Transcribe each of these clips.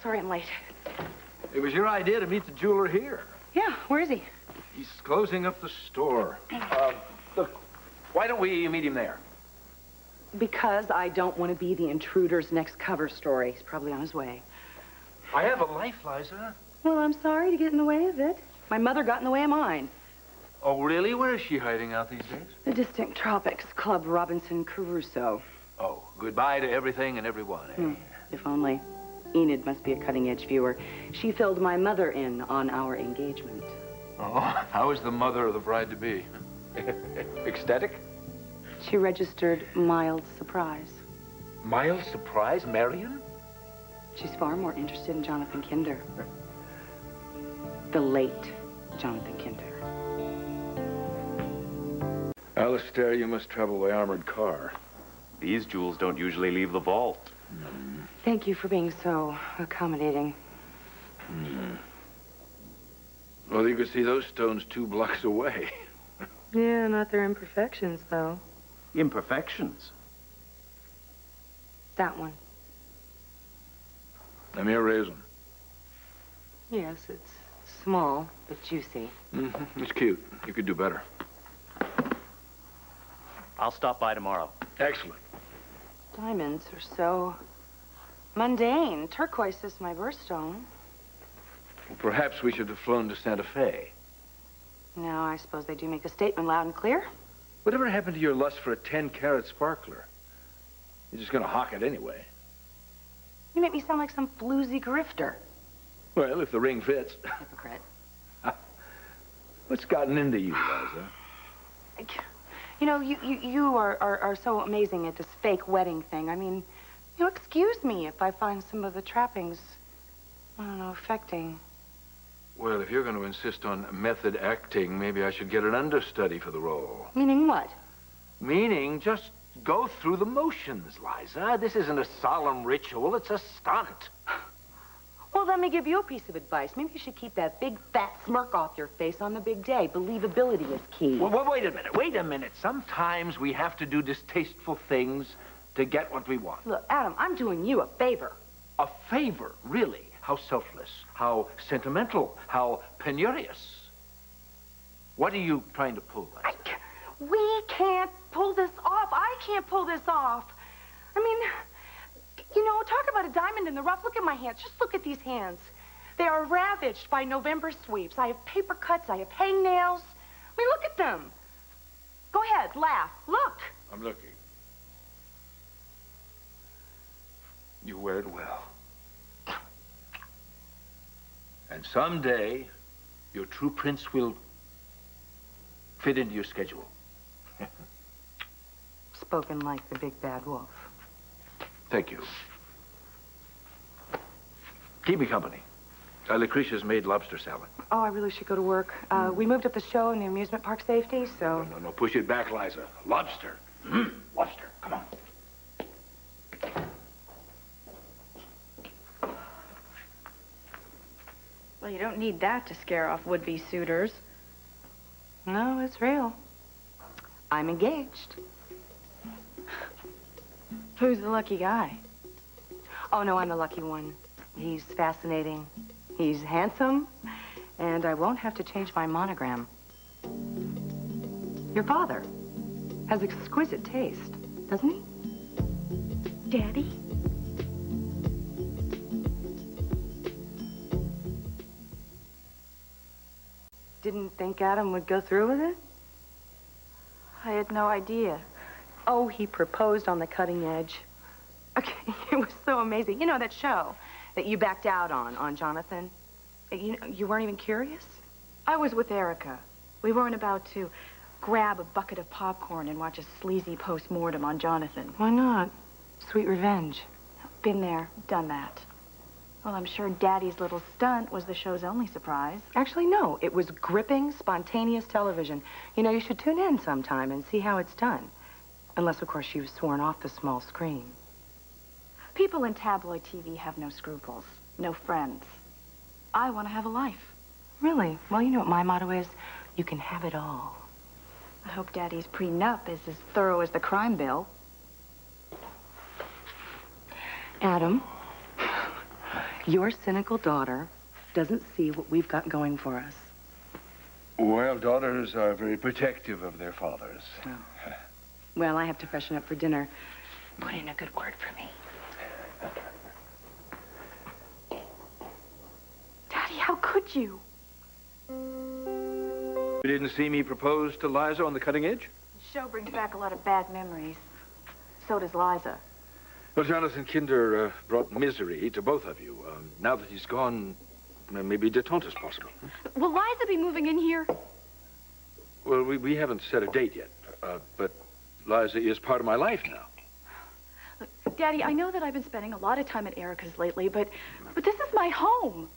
sorry I'm late. It was your idea to meet the jeweler here. Yeah, where is he? He's closing up the store. Look, why don't we meet him there? Because I don't want to be the intruder's next cover story. He's probably on his way. I have a life, Liza. Well, I'm sorry to get in the way of it. My mother got in the way of mine. Oh, really? Where is she hiding out these days? The distant tropics, Club Robinson Crusoe. Oh, goodbye to everything and everyone, eh? If only. Enid must be a cutting-edge viewer. She filled my mother in on our engagement. Oh, how is the mother of the bride-to-be? Ecstatic? She registered mild surprise. Mild surprise? Marion? She's far more interested in Jonathan Kinder. The late Jonathan Kinder. Alistair, you must travel by armored car. These jewels don't usually leave the vault. Thank you for being so accommodating. Well, you could see those stones 2 blocks away. Yeah, not their imperfections, though. Imperfections? That one. Let me erase them. Yes, it's small, but juicy. It's cute. You could do better. I'll stop by tomorrow. Excellent. Diamonds are so mundane. Turquoise is my birthstone. Well, perhaps we should have flown to Santa Fe. No, I suppose they do make a statement loud and clear. Whatever happened to your lust for a 10-carat sparkler? You're just going to hawk it anyway. You make me sound like some floozy grifter. Well, if the ring fits. Hypocrite. What's gotten into you, Liza? You know, you are so amazing at this fake wedding thing. I mean, you know, excuse me if I find some of the trappings, I don't know, affecting. Well, if you're going to insist on method acting, maybe I should get an understudy for the role. Meaning what? Meaning just go through the motions, Liza. This isn't a solemn ritual, it's a stunt. Well, let me give you a piece of advice. Maybe you should keep that big, fat smirk off your face on the big day. Believability is key. Well, wait a minute. Sometimes we have to do distasteful things to get what we want. Look, Adam, I'm doing you a favor. A favor? Really? How selfless, how sentimental, how penurious. What are you trying to pull, Liza? We can't pull this off. I can't pull this off. I mean, you know, talk about a diamond in the rough. Look at my hands. Just look at these hands. They are ravaged by November sweeps. I have paper cuts. I have hangnails. I mean, look at them. Go ahead, laugh. Look. I'm looking. You wear it well. And someday, your true prince will fit into your schedule. Spoken like the big bad wolf. Thank you. Keep me company. Lucretia's made lobster salad. Oh, I really should go to work. We moved up the show in the amusement park safety, so... No, push it back, Liza. Lobster. Lobster, come on. Well, you don't need that to scare off would-be suitors. No, it's real. I'm engaged. Who's the lucky guy? Oh, no, I'm the lucky one. He's fascinating. He's handsome. And I won't have to change my monogram. Your father has exquisite taste, doesn't he? Daddy? Didn't think Adam would go through with it? I had no idea. Oh, he proposed on the cutting edge. Okay, it was so amazing. You know that show that you backed out on Jonathan? You weren't even curious? I was with Erica. We weren't about to grab a bucket of popcorn and watch a sleazy post-mortem on Jonathan. Why not? Sweet revenge. Been there, done that. Well, I'm sure Daddy's little stunt was the show's only surprise. Actually, no. It was gripping, spontaneous television. You know, you should tune in sometime and see how it's done. Unless, of course, you've sworn off the small screen. People in tabloid TV have no scruples, no friends. I want to have a life. Really? Well, you know what my motto is? You can have it all. I hope Daddy's prenup is as thorough as the crime bill. Adam, Your cynical daughter doesn't see what we've got going for us. Well, daughters are very protective of their fathers. Oh. Well, I have to freshen up for dinner. Put in a good word for me. Daddy, how could you? You didn't see me propose to Liza on the cutting edge? The show brings back a lot of bad memories. So does Liza. Well, Jonathan Kinder brought misery to both of you. Now that he's gone, maybe detente is possible. Will Liza be moving in here? Well, we haven't set a date yet, but Liza is part of my life now. Look, Daddy, I know that I've been spending a lot of time at Erica's lately, but this is my home.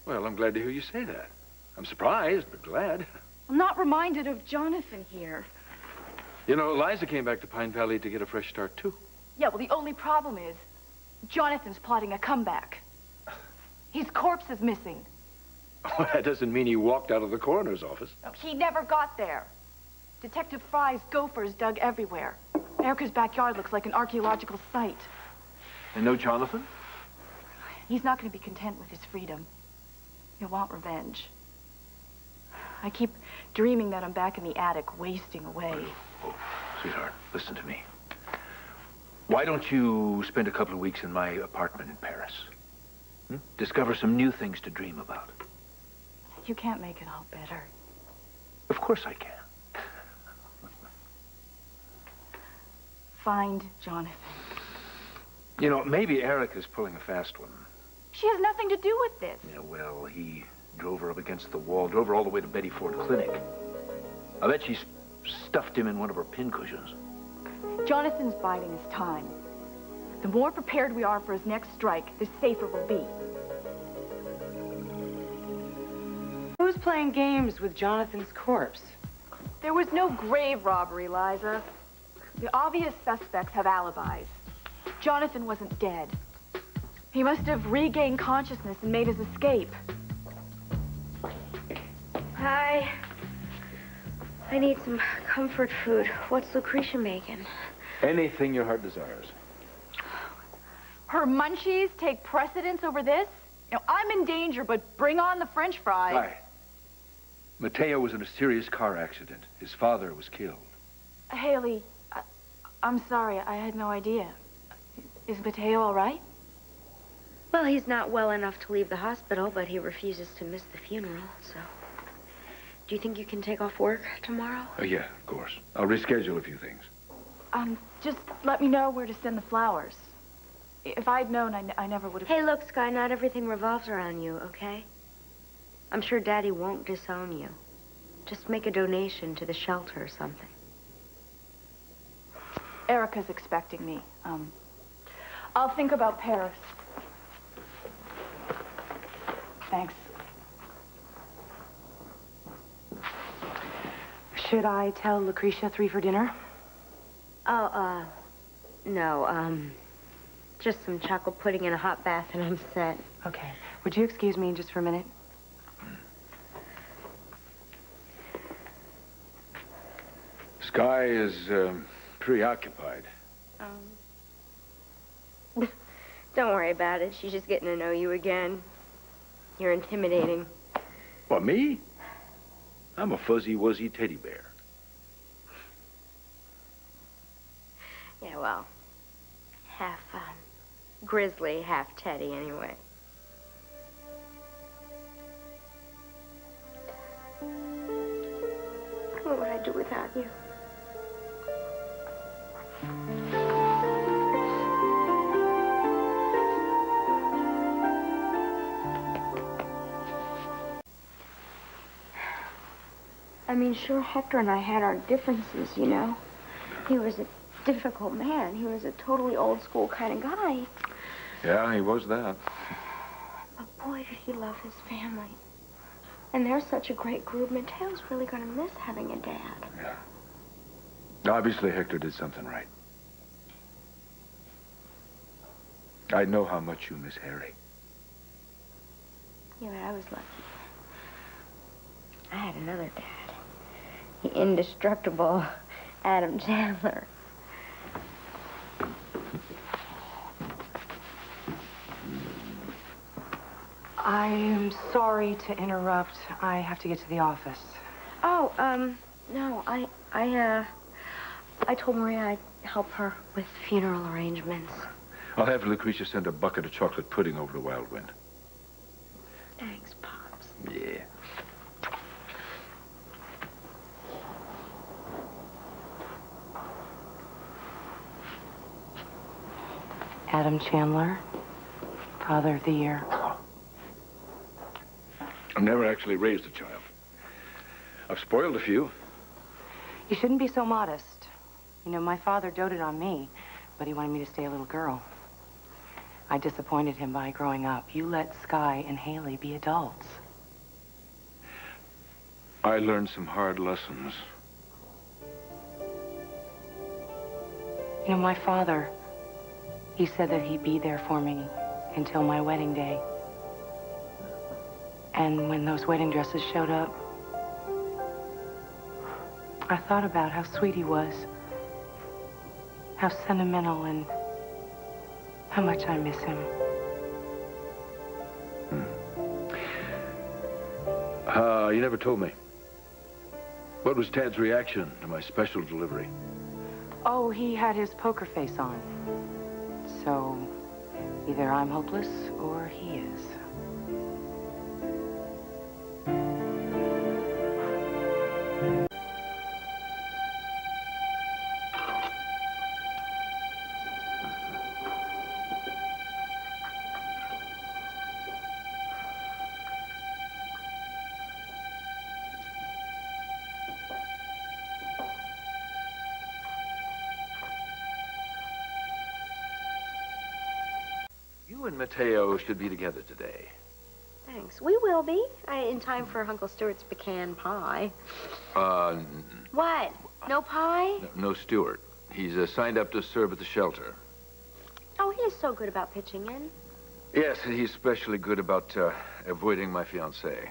Well, I'm glad to hear you say that. I'm surprised, but glad. I'm not reminded of Jonathan here. You know, Liza came back to Pine Valley to get a fresh start, too. Yeah, well, the only problem is Jonathan's plotting a comeback. His corpse is missing. Well, that doesn't mean he walked out of the coroner's office. He never got there. Detective Fry's gophers dug everywhere. Erica's backyard looks like an archaeological site. And no Jonathan? He's not going to be content with his freedom. He'll want revenge. I keep dreaming that I'm back in the attic, wasting away. Oh, sweetheart, listen to me. Why don't you spend a couple of weeks in my apartment in Paris? Discover some new things to dream about. You can't make it all better. Of course I can. Find Jonathan. You know, maybe Erica's pulling a fast one. She has nothing to do with this. Yeah, well, he drove her up against the wall, drove her all the way to Betty Ford Clinic. I bet she's stuffed him in one of her pincushions. Jonathan's biding his time. The more prepared we are for his next strike, the safer we'll be. Who's playing games with Jonathan's corpse? There was no grave robbery, Liza. The obvious suspects have alibis. Jonathan wasn't dead. He must have regained consciousness and made his escape. Hi. I need some comfort food. What's Lucretia making? Anything your heart desires. Her munchies take precedence over this? You know, I'm in danger, but bring on the French fries. Hi. Mateo was in a serious car accident. His father was killed. Haley, I'm sorry. I had no idea. Is Mateo all right? Well, he's not well enough to leave the hospital, but he refuses to miss the funeral, so... Do you think you can take off work tomorrow? Yeah, of course. I'll reschedule a few things. Just let me know where to send the flowers. If I'd known, I never would have... Hey, look, Sky, not everything revolves around you, okay? I'm sure Daddy won't disown you. Just make a donation to the shelter or something. Erica's expecting me. I'll think about Paris. Thanks. Should I tell Lucretia 3 for dinner? Oh, no, just some chocolate pudding and a hot bath and I'm set. Okay. Would you excuse me just for a minute? Sky is preoccupied. Don't worry about it. She's just getting to know you again. You're intimidating. What, me? I'm a fuzzy-wuzzy teddy bear. Yeah, well, half grizzly, half teddy anyway. What would I do without you? I mean, sure, Hector and I had our differences, you know. He was a difficult man. He was a totally old-school kind of guy. Yeah, he was that. But boy, did he love his family. And they're such a great group. Mateo's really going to miss having a dad. Yeah. Obviously, Hector did something right. I know how much you miss Harry. Yeah, but I was lucky. I had another dad. The indestructible Adam Chandler. I'm sorry to interrupt. I have to get to the office. Oh, no, I told Maria I'd help her with funeral arrangements. I'll have Lucretia send a bucket of chocolate pudding over to Wild Wind. Thanks, Pops. Yeah. Adam Chandler, Father of the Year. I've never actually raised a child. I've spoiled a few. You shouldn't be so modest. You know, my father doted on me, but he wanted me to stay a little girl. I disappointed him by growing up. You let Sky and Haley be adults. I learned some hard lessons. You know, my father, he said that he'd be there for me until my wedding day. And when those wedding dresses showed up, I thought about how sweet he was, how sentimental, and how much I miss him. You never told me. What was Tad's reaction to my special delivery? Oh, he had his poker face on. So, either I'm hopeless or he is. You and Mateo should be together today. Thanks. We will be. In time for Uncle Stuart's pecan pie. What? No pie? No Stewart. He's signed up to serve at the shelter. Oh, he is so good about pitching in. Yes, he's especially good about avoiding my fiancée.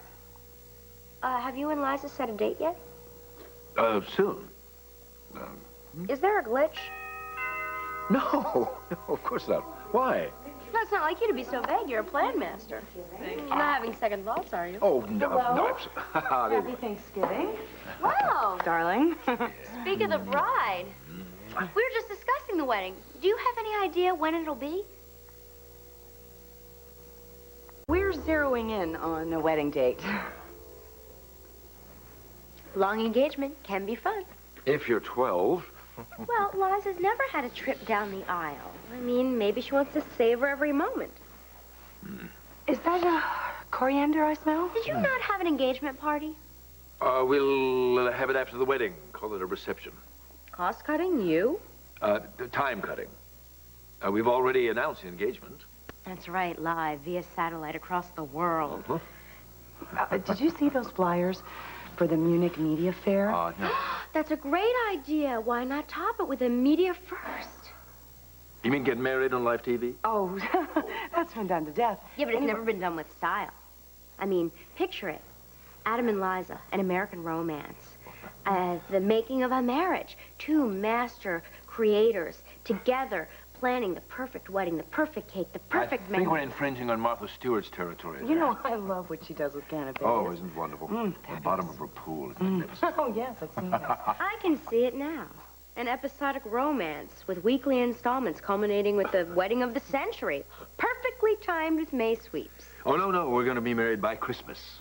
Have you and Liza set a date yet? Soon. Is there a glitch? No, of course not. Why? No, it's not like you to be so vague. You're a plan master. You're not having second thoughts, are you? Oh, no, no. Happy Thanksgiving. Wow. Darling. Speak of the bride. We were just discussing the wedding. Do you have any idea when it'll be? We're zeroing in on a wedding date. Long engagement can be fun. If you're 12. Well, Liza's never had a trip down the aisle. I mean, maybe she wants to savor every moment. Is that coriander I smell? Did you not have an engagement party? We'll have it after the wedding. Call it a reception. Cost cutting, you? Time cutting. We've already announced the engagement. That's right, live, via satellite across the world. Did you see those flyers for the Munich Media Fair? No. That's a great idea. Why not top it with a media first? You mean get married on live TV? Oh, that's been done to death. Yeah, but it's never been done with style. I mean, picture it. Adam and Liza, an American romance. The making of a marriage. Two master creators together planning the perfect wedding, the perfect cake, the perfect I think we're infringing on Martha Stewart's territory. You know, I love what she does with canapes. Oh, isn't it wonderful? The bottom of her pool is magnificent. Oh, yes, I've seen that. I can see it now. An episodic romance with weekly installments culminating with the wedding of the century. Perfectly timed with May sweeps. Oh, no. We're going to be married by Christmas.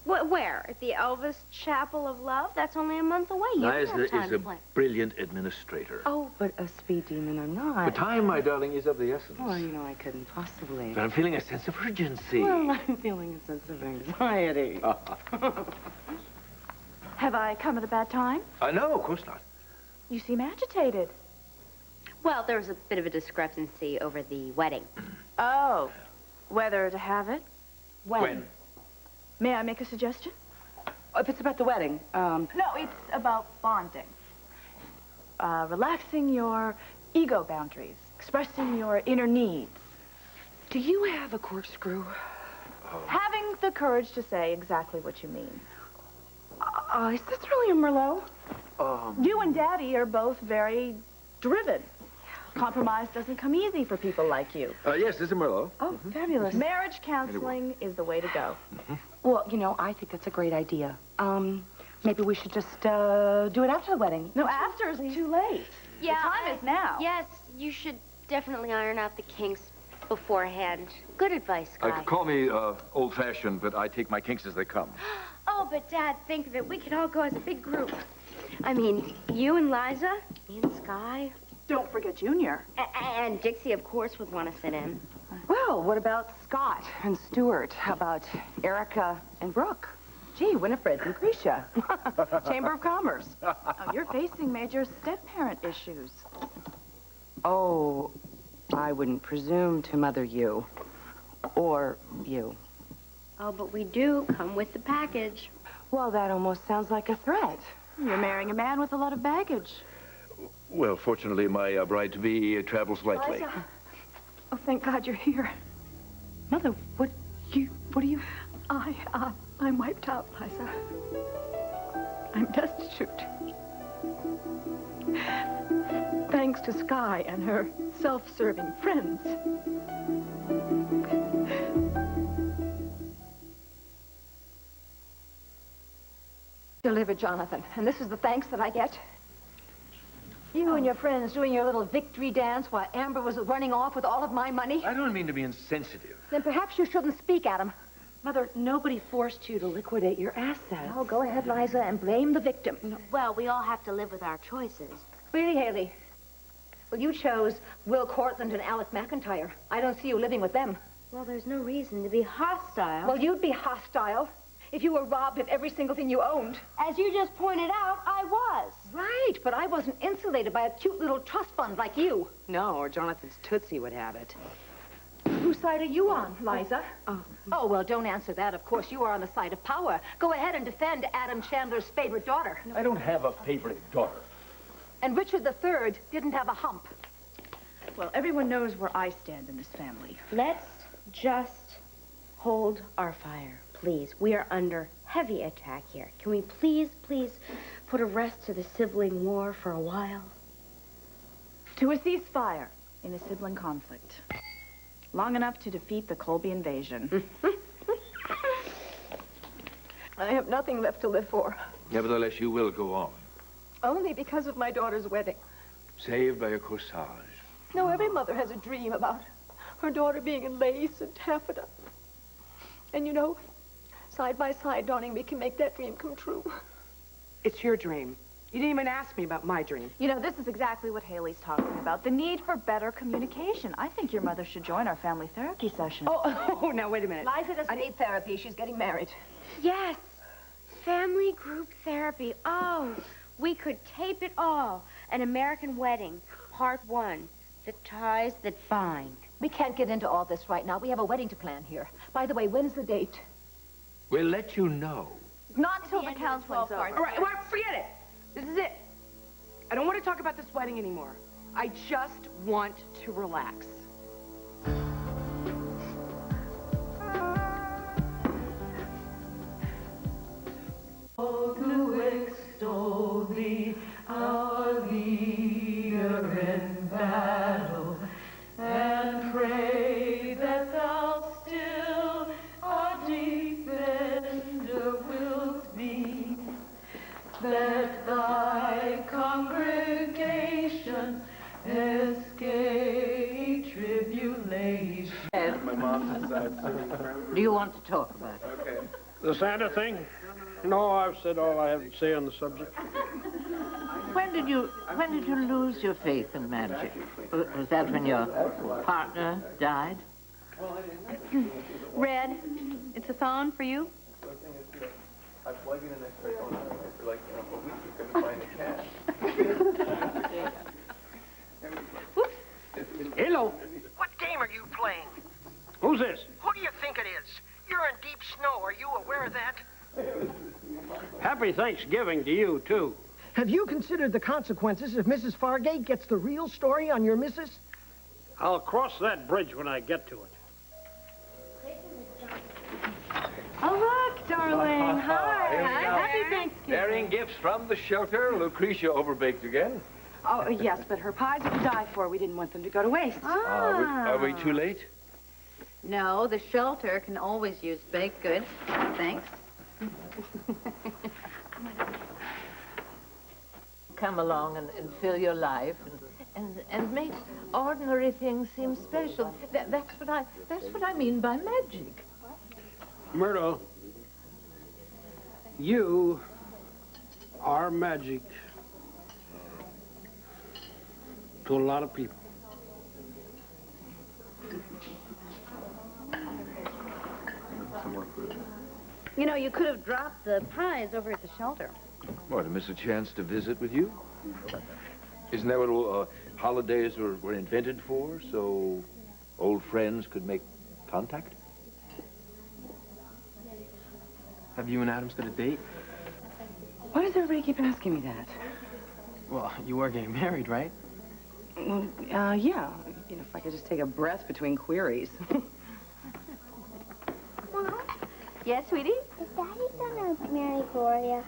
Where? At the Elvis Chapel of Love? That's only a month away. You don't have time is to a plan. brilliant administrator. Oh, but a speed demon or not. The time, my darling, is of the essence. Well, you know, I couldn't possibly. But I'm feeling a sense of urgency. Well, I'm feeling a sense of anxiety. Have I come at a bad time? No, of course not. You seem agitated. Well, there was a bit of a discrepancy over the wedding. Oh, whether to have it? When? May I make a suggestion? If it's about the wedding, No, it's about bonding. Relaxing your ego boundaries, expressing your inner needs. do you have a corkscrew? Having the courage to say exactly what you mean. Is this really a Merlot? You and Daddy are both very driven. Compromise doesn't come easy for people like you. Yes, this is Merlot. Oh, fabulous. Marriage counseling is the way to go. Well, you know, I think that's a great idea. Maybe we should just do it after the wedding. No, after is too late. Yeah, the time is now. Yes, you should definitely iron out the kinks beforehand. Good advice, Guy. Call me old-fashioned, but I take my kinks as they come. Oh, but Dad, think of it. We could all go as a big group. I mean, you and Liza, me and Sky. Don't forget Junior. And Dixie, of course, would want to sit in. Well, what about Scott and Stuart? How about Erica and Brooke? Gee, Winifred, Lucretia. Chamber of Commerce. Oh, you're facing major step-parent issues. Oh, I wouldn't presume to mother you. Or you. Oh, but we do come with the package. Well, that almost sounds like a threat. You're marrying a man with a lot of baggage. Well, fortunately, my bride-to-be travels lightly. Liza. Oh, thank God you're here. Mother, what are you? I'm wiped out, Liza. I'm destitute. Thanks to Sky and her self-serving friends. Delivered, Jonathan, and this is the thanks that I get. You and your friends doing your little victory dance while Amber was running off with all of my money. I don't mean to be insensitive. Then perhaps you shouldn't speak, Adam. Mother, nobody forced you to liquidate your assets. Oh, go ahead, Liza, and blame the victim. Well, we all have to live with our choices. Really, Haley? Well, you chose Will Cortland and Alec McIntyre. I don't see you living with them. Well, there's no reason to be hostile. Well, you'd be hostile if you were robbed of every single thing you owned. As you just pointed out, I was. Right, but I wasn't insulated by a cute little trust fund like you. No, or Jonathan's Tootsie would have it. Whose side are you on, Liza? Oh, well, don't answer that. Of course, you are on the side of power. Go ahead and defend Adam Chandler's favorite daughter. I don't have a favorite daughter. And Richard III didn't have a hump. Well, everyone knows where I stand in this family. Let's just hold our fire, please. We are under heavy attack here. Can we please put a rest to the sibling war for a while? To a ceasefire in a sibling conflict. Long enough to defeat the Colby invasion. I have nothing left to live for. Nevertheless, you will go on. Only because of my daughter's wedding. Saved by a corsage. No, every mother has a dream about her daughter being in lace and taffeta. And you know, side by side, darling, we can make that dream come true. It's your dream. You didn't even ask me about my dream. You know, this is exactly what Haley's talking about. The need for better communication. I think your mother should join our family therapy session. Oh, now wait a minute. Liza doesn't need therapy. She's getting married. Yes. Family group therapy. Oh, we could tape it all. An American Wedding, Part 1. The ties that bind. We can't get into all this right now. We have a wedding to plan here. By the way, when's the date? We'll let you know. Not till the counseling's over. All right, forget it. This is it. I don't want to talk about this wedding anymore. I just want to relax. To extol thee, our leader in battle, and pray that thou still our defender wilt be, that thy congregation escape tribulation. Do you want to talk about it? Okay. The Santa thing? No, I've said all I have to say on the subject. When did you lose your faith in magic? Was that when your partner died? Red, it's a phone for you. I plug in an extra phone for like a week. You couldn't find the cash. Hello. What game are you playing? Who's this? Who do you think it is? You're in deep snow. Are you aware of that? Happy Thanksgiving to you, too. Have you considered the consequences if Mrs. Fargate gets the real story on your missus? I'll cross that bridge when I get to it. Oh, look, darling. Hi. Happy Thanksgiving. Bearing gifts from the shelter, Lucretia overbaked again. Oh, yes, but her pies would die for. We didn't want them to go to waste. Are we too late? No, the shelter can always use baked goods. Thanks. Come along and fill your life and make ordinary things seem special. That's what I mean by magic. Myrtle, you are magic to a lot of people. You know, you could have dropped the pies over at the shelter. What, to miss a chance to visit with you? Isn't that what holidays were invented for? So old friends could make contact? Have you and Adams got a date? Why does everybody keep asking me that? Well, you are getting married, right? Well, yeah. You know, if I could just take a breath between queries. Mom? Yes, sweetie? Is Daddy gonna marry Gloria?